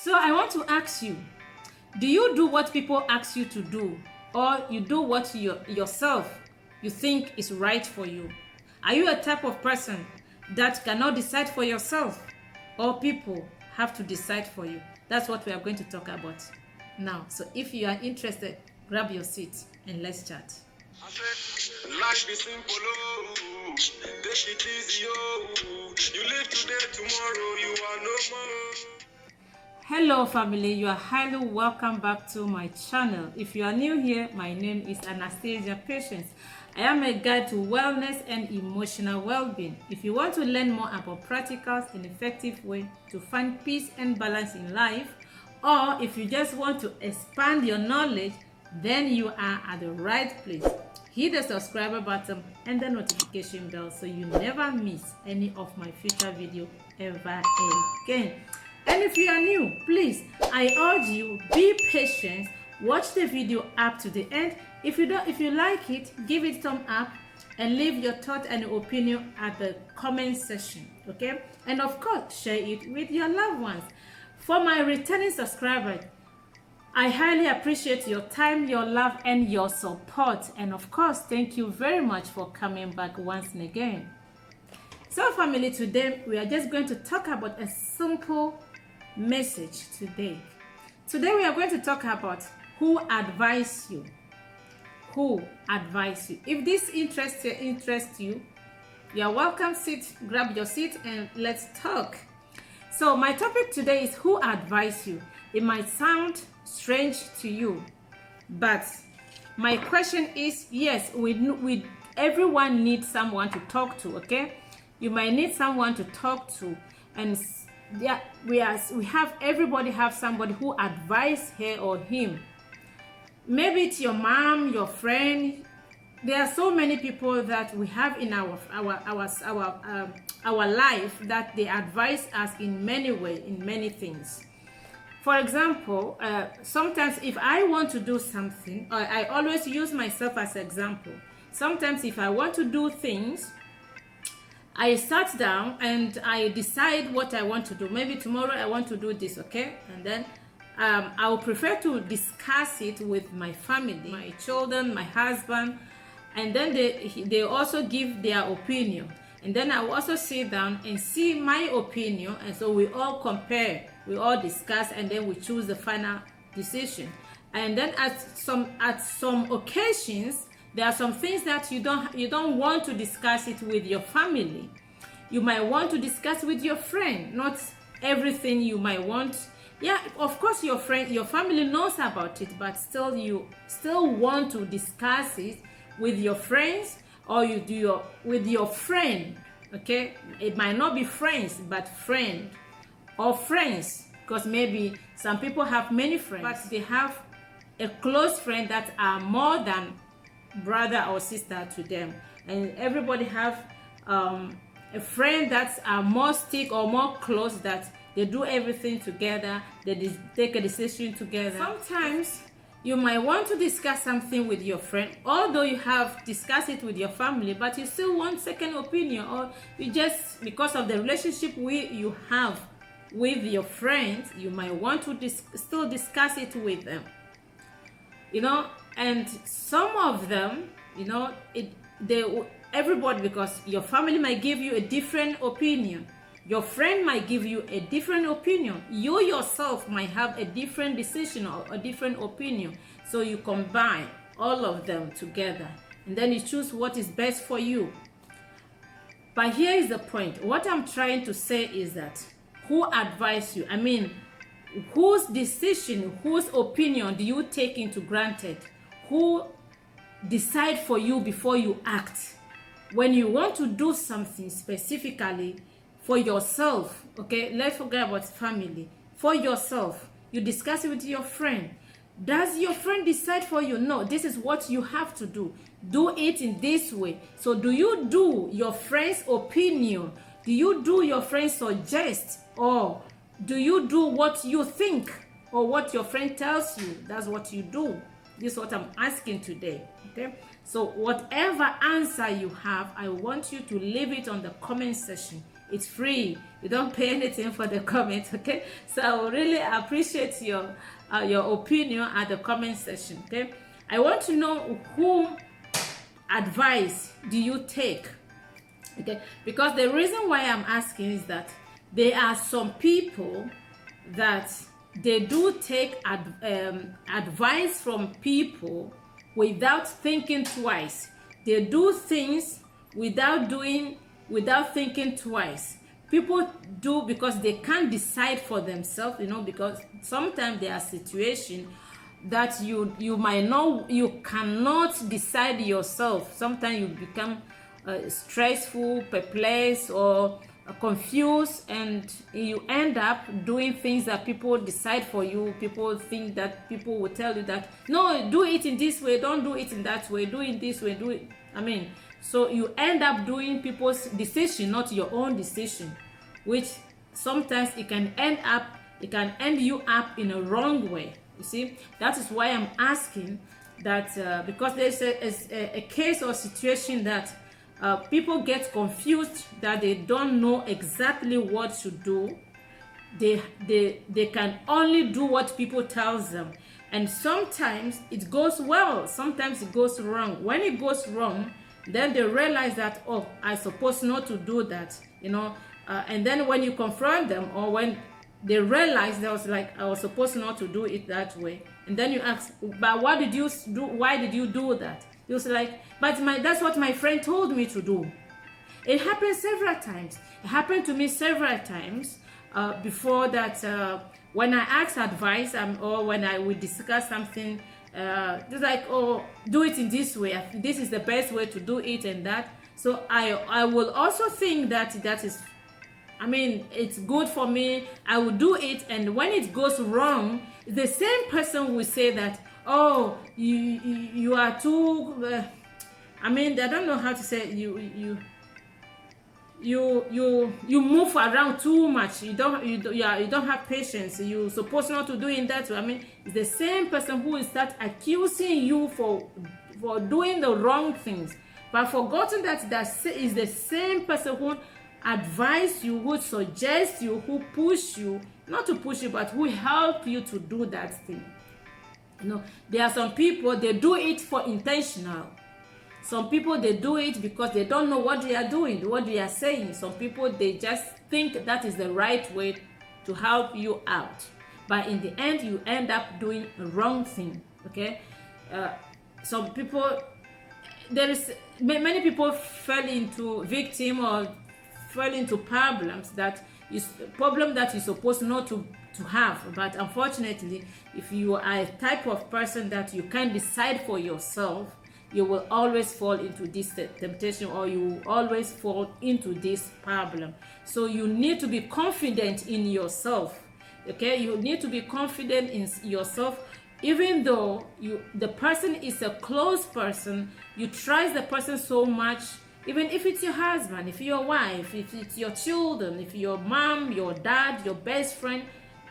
So I want to ask you, do you do what people ask you to do, or you do what yourself you think is right for you? Are you a type of person that cannot decide for yourself, or people have to decide for you? That's what we are going to talk about now. So if you are interested, grab your seat and let's chat. Life is simple, oh. Take it easy, oh. You live today, tomorrow you are no more. Hello family, you are highly welcome back to my channel. If you are new here, my name is Anastasia Patience. I am a guide to wellness and emotional well-being. If you want to learn more about practical and effective way to find peace and balance in life, or if you just want to expand your knowledge, then you are at the right place. Hit the subscriber button and the notification bell so you never miss any of my future videos ever again. And if you are new, please, I urge you, be patient, watch the video up to the end. If you like it, give it thumb up and leave your thought and opinion at the comment section, okay? And of course, share it with your loved ones. For my returning subscribers, I highly appreciate your time, your love, and your support. And of course, thank you very much for coming back once and again. So family, today we are just going to talk about a simple message today. Today we are going to talk about who advised you. Who advised you? If this interests you, you are welcome. Sit, grab your seat, and let's talk. So my topic today is who advised you. It might sound strange to you, but my question is, yes, we everyone needs someone to talk to, okay? You might need someone to talk to, and yeah, everybody have somebody who advise her or him. Maybe it's your mom, your friend. There are so many people that we have in our life that they advise us in many ways, in many things. For example, sometimes if I want to do something, I always use myself as an example. Sometimes if I want to do things, I sat down and I decide what I want to do. Maybe tomorrow I want to do this, okay? And then I will prefer to discuss it with my family, my children, my husband, and then they also give their opinion. And then I will also sit down and see my opinion, and so we all compare, we all discuss, and then we choose the final decision. And then at some occasions, there are some things that you don't want to discuss it with your family. You might want to discuss with your friend. Not everything you might want. Yeah, of course your family knows about it, but still you want to discuss it with your friends, or you do with your friend. Okay, it might not be friends, but friend or friends, because maybe some people have many friends, but they have a close friend that are more than brother or sister to them. And everybody have a friend that's more stick or more close, that they do everything together, they take a decision together. Sometimes you might want to discuss something with your friend, although you have discussed it with your family, but you still want second opinion, or you just, because of the relationship you have with your friends, you might want to still discuss it with them, you know. And some of them, you know, everybody, because your family might give you a different opinion, your friend might give you a different opinion, you yourself might have a different decision or a different opinion. So you combine all of them together, and then you choose what is best for you. But here is the point. What I'm trying to say is that who advised you? I mean, whose decision, whose opinion do you take into granted? Who decide for you before you act? When you want to do something specifically for yourself, okay, let's forget about family. For yourself, you discuss it with your friend. Does your friend decide for you? No, this is what you have to do. Do it in this way. So do you do your friend's opinion? Do you do your friend's suggest? Or do you do what you think or what your friend tells you? That's what you do. This is what I'm asking today, okay? So whatever answer you have, I want you to leave it on the comment section. It's free. You don't pay anything for the comment, okay? So I will really appreciate your opinion at the comment section, okay? I want to know whom advice do you take, okay? Because the reason why I'm asking is that there are some people that they do take advice from people without thinking twice. They do things without thinking twice. People do because they can't decide for themselves, because sometimes there are situations that you might not, you cannot decide yourself. Sometimes you become stressful, perplexed, or confused, and you end up doing things that people decide for you. People think that people will tell you that, no, do it in this way, don't do it in that way, do it this way, do it. So you end up doing people's decision, not your own decision, which sometimes it can end you up in a wrong way. You see, that is why I'm asking that, because there's a case or situation that people get confused, that they don't know exactly what to do. They can only do what people tells them, and sometimes it goes well, sometimes it goes wrong. When it goes wrong, then they realize that, oh, I supposed not to do that, and then when you confront them, or when they realize that was like, I was supposed not to do it that way, and then you ask, but what did you do? Why did you do that? You was like, but that's what my friend told me to do. It happened several times. It happened to me several times before that. When I ask advice, or when I would discuss something, just like, oh, do it in this way. This is the best way to do it, and that. So I will also think that is, it's good for me. I will do it, and when it goes wrong, the same person will say that, oh, you are too. I don't know how to say, you move around too much. You don't have patience. You're supposed not to do in that way. It's the same person who will start accusing you for doing the wrong things, but forgotten that is the same person who advise you, who suggest you, who push you, not to push you, but who help you to do that thing. There are some people, they do it for intentional. Some people, they do it because they don't know what they are doing, what they are saying. Some people, they just think that is the right way to help you out, but in the end, you end up doing a wrong thing, okay? Some people, many people fell into victim or fell into problems that you're supposed not to have. But unfortunately, if you are a type of person that you can't decide for yourself, you will always fall into this temptation, or you will always fall into this problem. So you need to be confident in yourself, okay? You need to be confident in yourself. Even though the person is a close person, you trust the person so much. Even if it's your husband, if your wife, if it's your children, if your mom, your dad, your best friend,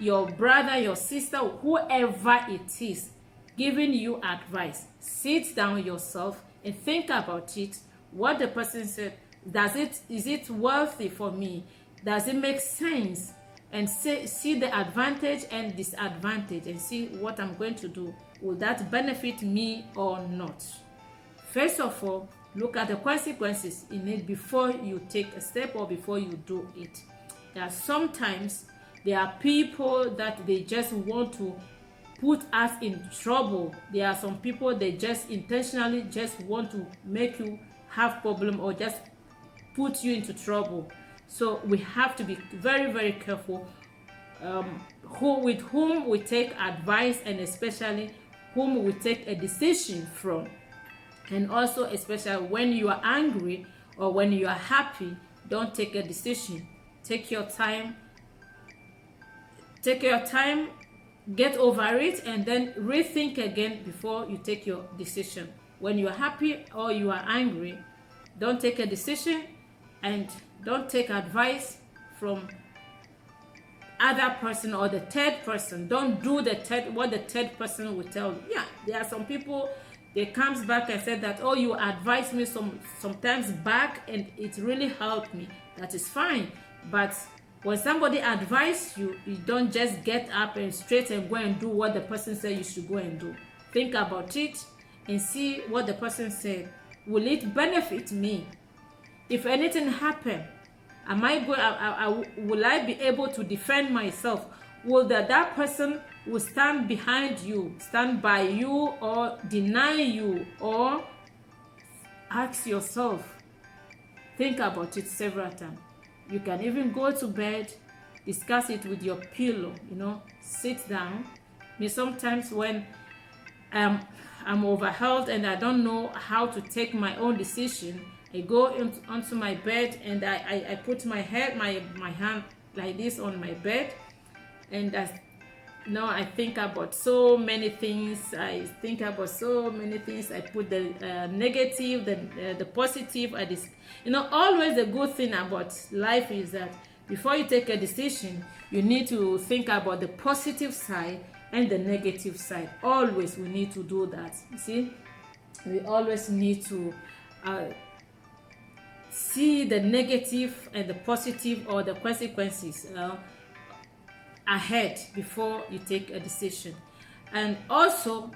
your brother, your sister, whoever it is giving you advice, sit down yourself and think about it. What the person said, is it worthy for me? Does it make sense? And see the advantage and disadvantage, and see what I'm going to do. Will that benefit me or not? First of all, look at the consequences in it before you take a step or before you do it. Sometimes there are people that they just want to put us in trouble. There are some people, they just intentionally just want to make you have problem or just put you into trouble. So we have to be very, very careful with whom we take advice, and especially whom we take a decision from. And also, especially when you are angry or when you are happy, don't take a decision. Take your time, get over it, and then rethink again before you take your decision. When you are happy or you are angry, don't take a decision, and don't take advice from other person or the third person. Don't do what the third person will tell you. Yeah, there are some people, they comes back and said that, oh, you advised me sometimes back and it really helped me. that is fine. But when somebody advises you, you don't just get up and straight and go and do what the person said you should go and do. Think about it and see what the person said. Will it benefit me? If anything happen, am I going? Will I be able to defend myself? Will that person will stand behind you, stand by you, or deny you? Or ask yourself. Think about it several times. You can even go to bed, discuss it with your pillow. Sit down. Sometimes when I'm overwhelmed and I don't know how to take my own decision, I go onto my bed and I put my hand like this on my bed, and I think about so many things. I put the negative, the positive. Always the good thing about life is that before you take a decision, you need to think about the positive side and the negative side. Always we need to do that. You see, we always need to see the negative and the positive, or the consequences ahead before you take a decision. And also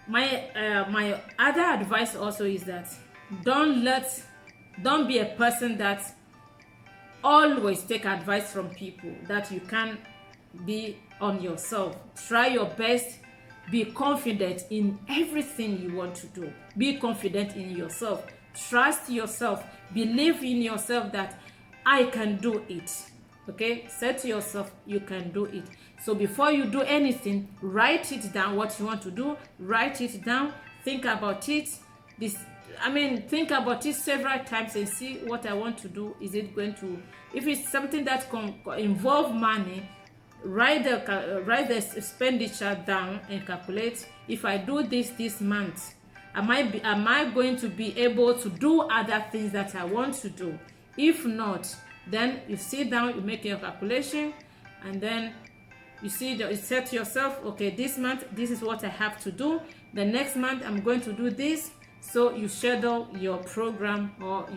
my other advice also is that don't be a person that always take advice from people, that you can be on yourself. Try your best. Be confident in everything you want to do. Be confident in yourself. Trust yourself. Believe in yourself that I can do it. Okay, say to yourself, you can do it. So before you do anything, write it down, what you want to do. Write it down. Think about it. Think about it several times and see what I want to do. Is it going to, if it's something that involve money, write the expenditure down and calculate. If I do this month, am I going to be able to do other things that I want to do? If not, then you sit down, you make your calculation, and then you set to yourself, okay, this month this is what I have to do. The next month I'm going to do this. So you schedule your program or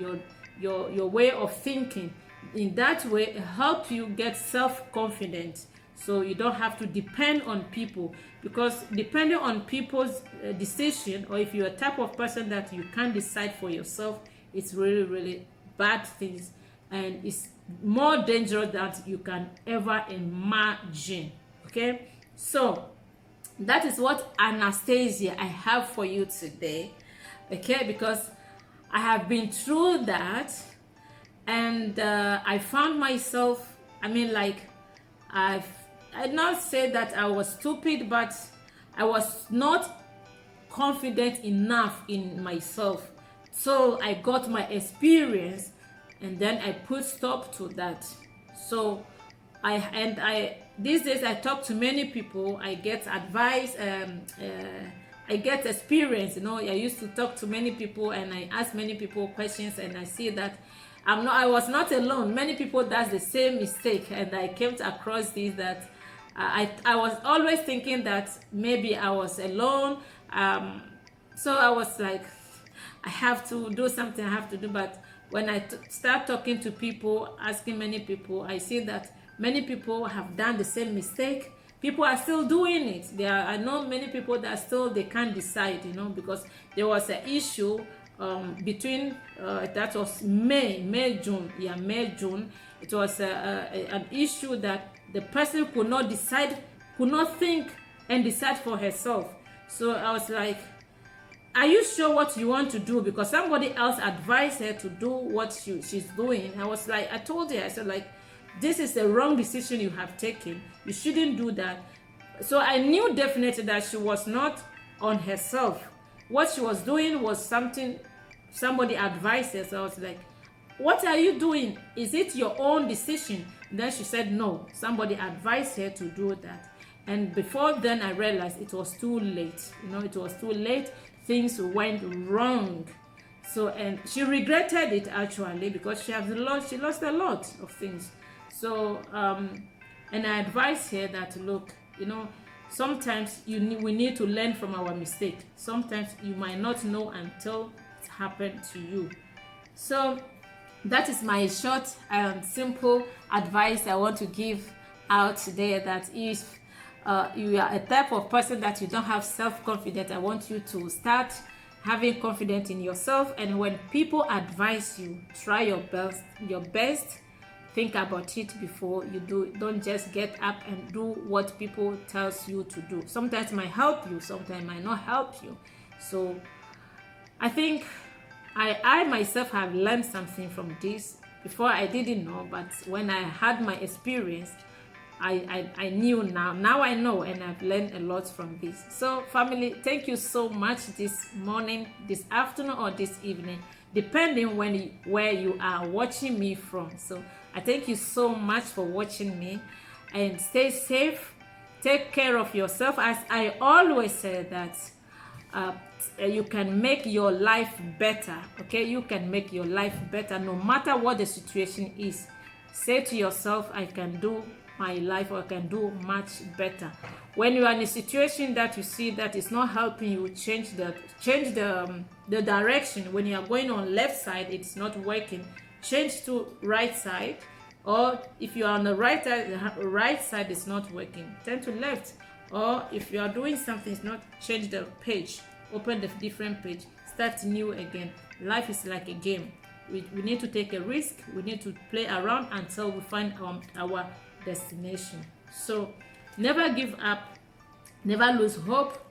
your way of thinking. In that way, it helps you get self-confident. So you don't have to depend on people, because depending on people's decision, or if you're a type of person that you can't decide for yourself, it's really, really bad things, and it's more dangerous than you can ever imagine. Okay, so that is what, Anastasia, I have for you today. Okay, because I have been through that, and I found myself, I'd not say that I was stupid, but I was not confident enough in myself. So I got my experience, and then I put stop to that. So I these days I talk to many people. I get advice. I get experience. I used to talk to many people, and I ask many people questions, and I see that I was not alone. Many people does the same mistake, and I came across this, that I was always thinking that maybe I was alone. So I was like, I have to do something, I have to do. But when I start talking to people, asking many people, I see that many people have done the same mistake. People are still doing it. I know many people that still, they can't decide, because there was an issue between that was May, June. It was an issue that the person could not think and decide for herself. So I was like, are you sure what you want to do? Because somebody else advised her to do what she's doing. I was like, I told her, I said, like, this is the wrong decision you have taken. You shouldn't do that. So I knew definitely that she was not on herself. What she was doing was something somebody advised her. So I was like, what are you doing? Is it your own decision? And then she said, no, somebody advised her to do that. And before then, I realized it was too late. It was too late. Things went wrong. So, and she regretted it actually, because she lost a lot of things. So, and I advise her that, look, sometimes we need to learn from our mistake. Sometimes you might not know until it happened to you. So That is my short and simple advice I want to give out today, that if you are a type of person that you don't have self-confidence, I want you to start having confidence in yourself. And when people advise you, try your best. Think about it before you do. Don't just get up and do what people tells you to do. Sometimes it might help you, sometimes it might not help you. So I think I myself have learned something from this. Before I didn't know, but when I had my experience, I knew now. Now I know, and I've learned a lot from this. So family, thank you so much this morning, this afternoon, or this evening, depending where you are watching me from. So I thank you so much for watching me, and stay safe, take care of yourself. As I always say that you can make your life better. Okay, you can make your life better no matter what the situation is. Say to yourself, I can do my life, or I can do much better. When you are in a situation that you see that is not helping you, change the direction. When you are going on left side, it's not working, change to right side. Or if you are on the right side is not working, turn to left. Or if you are doing something, it's not, change the page, open the different page, start new again. Life is like a game. We need to take a risk. We need to play around until we find our destination. So never give up, never lose hope,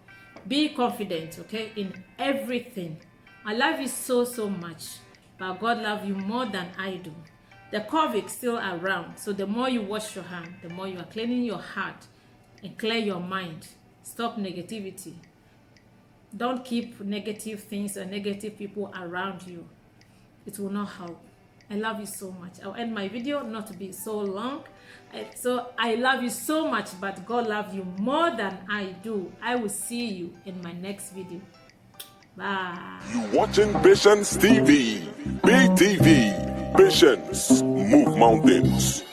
be confident, okay, in everything. I love you so much, but God loves you more than I do. The COVID is still around, so the more you wash your hand, the more you are cleaning your heart and clear your mind. Stop negativity. Don't keep negative things or negative people around you. It will not help. I love you so much. I'll end my video, not to be so long. So I love you so much, but God loves you more than I do. I will see you in my next video. Bye. You watching Patience TV, Big TV. Patience, move mountains.